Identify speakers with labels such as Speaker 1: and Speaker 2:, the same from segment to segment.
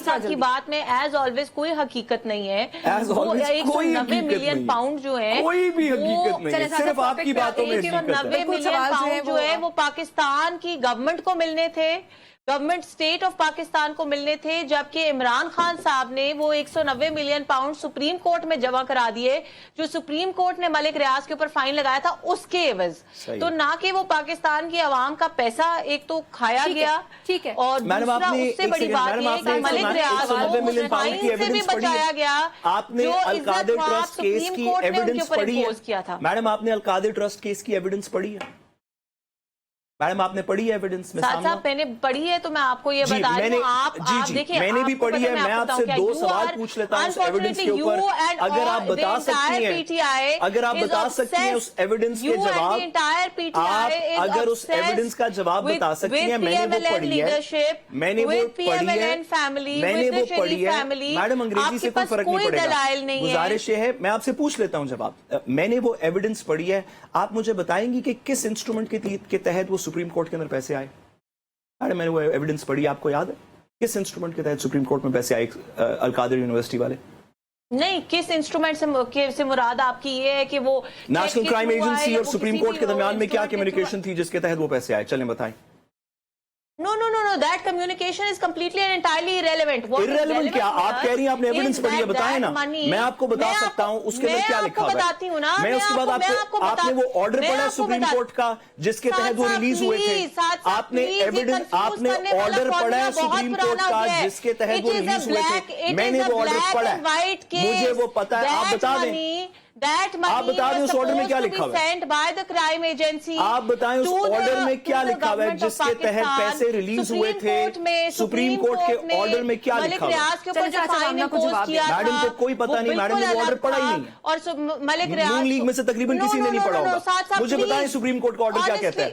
Speaker 1: साहब की बात में एज ऑलवेज कोई हकीकत नहीं है। 190 मिलियन पाउंड जो है,
Speaker 2: कोई भी हकीकत नहीं है, सिर्फ आपकी बातों में हकीकत है।
Speaker 1: 190 मिलियन पाउंड जो है वो पाकिस्तान की गवर्नमेंट को मिलने थे, गवर्नमेंट स्टेट ऑफ पाकिस्तान को मिलने थे, जबकि इमरान खान साहब ने वो 190 मिलियन पाउंड सुप्रीम कोर्ट में जमा करा दिए, जो सुप्रीम कोर्ट ने मलिक रियाज के ऊपर फाइन लगाया था उसके एवज। तो ना कि वो पाकिस्तान की आवाम का पैसा एक तो खाया गया,
Speaker 3: ठीक है,
Speaker 1: और दूसरा उससे बड़ी बात ये कि मलिक रियाज को फाइन से भी बचाया गया,
Speaker 2: आपने
Speaker 1: जो
Speaker 2: अलकादिर ट्रस्ट केस की एविडेंस पढ़ी है? मैडम आपने अलकादिर ट्रस्ट केस की एविडेंस पढ़ी है? मैडम आपने पढ़ी है एविडेंस में?
Speaker 1: साहब मैंने पढ़ी है, तो मैं आपको ये बता रही हूँ। आप देखिए,
Speaker 2: मैंने भी पढ़ी है। मैं आपसे 2 सवाल पूछ लेता हूँ उस एविडेंस के ऊपर, अगर आप बता सकती हैं, अगर आप बता सकती हैं उस एविडेंस के जवाब, आप अगर उस एविडेंस का जवाब बता सकती हैं। मैंने वो पढ़ी है, मैंने वो पढ़ी है, मैंने वो पढ़ी है। मैडम अंग्रेजी से कोई फर्क नहीं पड़ेगा, गुजारिश है मैं आपसे पूछ लेता हूँ जवाब। मैंने वो एविडेंस पढ़ी है, आप मुझे बताएंगी कि किस इंस्ट्रूमेंट के तहत वो सुप्रीम कोर्ट के अंदर पैसे आए? अरे मैंने वो एविडेंस पढ़ी, आपको याद है किस इंस्ट्रूमेंट के तहत सुप्रीम कोर्ट में पैसे आए अलकादिर यूनिवर्सिटी वाले?
Speaker 1: नहीं, किस इंस्ट्रूमेंट से मुराद आपकी ये है कि वो
Speaker 2: नेशनल क्राइम एजेंसी और सुप्रीम कोर्ट के दरमियान में क्या कम्युनिकेशन थी जिसके तहत वो पैसे आए? चलें बताएं।
Speaker 1: No, that communication is completely and entirely irrelevant.
Speaker 2: Irrelevant क्या? आप कह रही हैं आपने एविडेंस पढ़ी है, बताएं ना। मैं आपको बता सकता हूँ उसके अंदर क्या लिखा हुआ है।
Speaker 1: बताती हूँ ना,
Speaker 2: मैं उसके बाद आपने वो ऑर्डर पढ़ा है सुप्रीम कोर्ट का जिसके तहत वो रिलीज हुए थे? आपने एविडेंस, आपने ऑर्डर पढ़ा है सुप्रीम कोर्ट का जिसके तहत वो रिलीज हुए थे? मैंने वो ऑर्डर पढ़ा है, मुझे वो पता है, आप बता दें। आप बता दें उस ऑर्डर में क्या लिखा हुआ है? आप बताएं उस ऑर्डर में क्या लिखा हुआ है जिसके तहत पैसे रिलीज हुए थे? सुप्रीम कोर्ट के ऑर्डर में क्या लिखा हुआ है? मैडम को कोई पता नहीं, मैडम ने वो ऑर्डर पढ़ा ही नहीं है,
Speaker 1: और मलिक रियाज
Speaker 2: नून लीग में से तकरीबन किसी ने नहीं पढ़ा होगा। मुझे बताएं सुप्रीम कोर्ट का ऑर्डर क्या कहता है?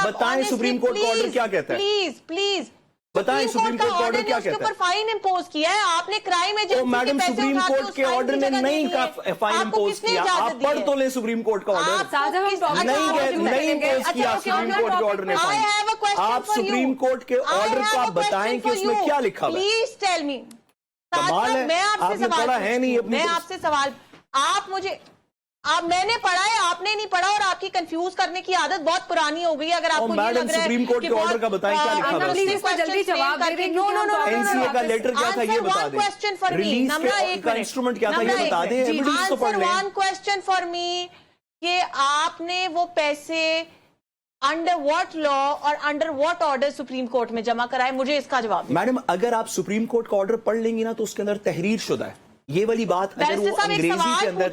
Speaker 2: बताएं सुप्रीम कोर्ट का ऑर्डर क्या कहता है?
Speaker 1: प्लीज
Speaker 2: बताएं सुप्रीम कोर्ट का ऑर्डर क्या कहता है?
Speaker 1: फाइन इम्पोज किया है आपने, crime agency
Speaker 2: madam supreme court के ऑर्डर ने नहीं फाइन इम्पोज किया। आप पढ़ तो ले सुप्रीम कोर्ट का ऑर्डर, नहीं इम्पोज किया सुप्रीम कोर्ट के ऑर्डर ने फाइन। आप सुप्रीम कोर्ट के ऑर्डर को आप बताएं कि उसमें क्या लिखा हुआ है?
Speaker 1: Please tell me.
Speaker 2: कमाल है,
Speaker 1: मैं आपसे
Speaker 2: पढ़ा है नहीं,
Speaker 1: मैं आपसे सवाल, आप मुझे, मैंने पढ़ा है, आपने नहीं पढ़ा, और आपकी कंफ्यूज करने की आदत बहुत पुरानी हो गई है। अगर आपको ये लग रहा है
Speaker 2: सुप्रीम कोर्ट के ऑर्डर का बताएं क्या लिखा हुआ है?
Speaker 3: जल्दी जवाब दे दें।
Speaker 2: एनसीए का लेटर क्या था ये बता दें, रिलीज का इंस्ट्रूमेंट क्या था ये बता दें, एविडेंस तो पढ़ लें।
Speaker 1: वन क्वेश्चन फॉर मी, कि आपने वो पैसे अंडर व्हाट लॉ और under what order supreme court में जमा कराए? मुझे इसका जवाब।
Speaker 2: मैडम अगर आप सुप्रीम कोर्ट का ऑर्डर पढ़ लेंगी ना तो उसके अंदर तहरीर शुदा है ये वाली बात। अगर वो अंग्रेजी के अंदर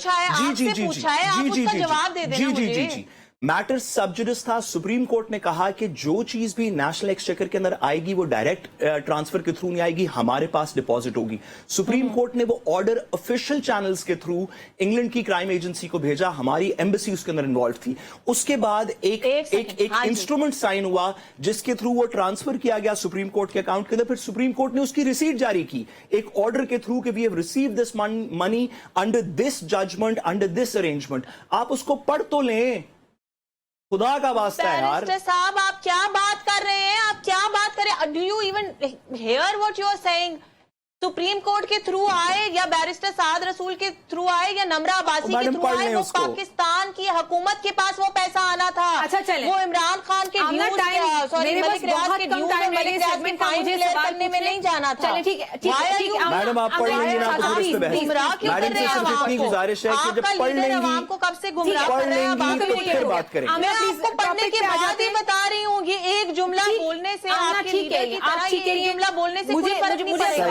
Speaker 2: जी मैटर सबजुडिस था। सुप्रीम कोर्ट ने कहा कि जो चीज भी नेशनल एक्सचेकर के अंदर आएगी वो डायरेक्ट ट्रांसफर के थ्रू नहीं आएगी, हमारे पास डिपॉजिट होगी। सुप्रीम कोर्ट ने वो ऑर्डर ऑफिशियल चैनल्स के थ्रू इंग्लैंड की क्राइम एजेंसी को भेजा, हमारी एम्बेसी उसके अंदर इन्वॉल्व थी। उसके बाद एक इंस्ट्रूमेंट साइन हुआ जिसके थ्रू वो ट्रांसफर किया गया सुप्रीम कोर्ट के अकाउंट के अंदर। फिर सुप्रीम कोर्ट ने उसकी रिसीट जारी की एक ऑर्डर के थ्रू कि we have received this money under this judgement, under this arrangement. आप उसको पढ़ तो लें, खुदा का वास्ता है यार।
Speaker 1: साहब आप क्या बात कर रहे हैं? आप क्या बात कर रहे हैं? Do you even hear what you are saying? Supreme court के थ्रू आए या बैरिस्टर साद रसूल के थ्रू आए या नमरा अब्बासी के थ्रू आए, वो पाकिस्तान की हुकूमत के पास वो पैसा आना था।
Speaker 3: अच्छा चले,
Speaker 1: वो इमरान खान के ड्यूज, सॉरी मलिक रियाज के ड्यूज और मलिक रियाज के फाइन क्लियर करने में नहीं जाना था।
Speaker 3: चले ठीक है
Speaker 2: मैडम आप पढ़ लेंगी ना तो इस पे बहस। मैडम से सिर्फ इतनी गुजारिश है कि जब पढ़ लेंगी,
Speaker 1: आपको कब से गुमराह कर रहे हैं
Speaker 2: तो फिर बात करेंगे।
Speaker 1: मैं आपको पढ़ने के बाद ही बता रही हूँ, ये एक जुमला बोलने से, आपके लीडर की तरह ये जुमला बोलने से कोई फर्क नहीं पड़ेगा।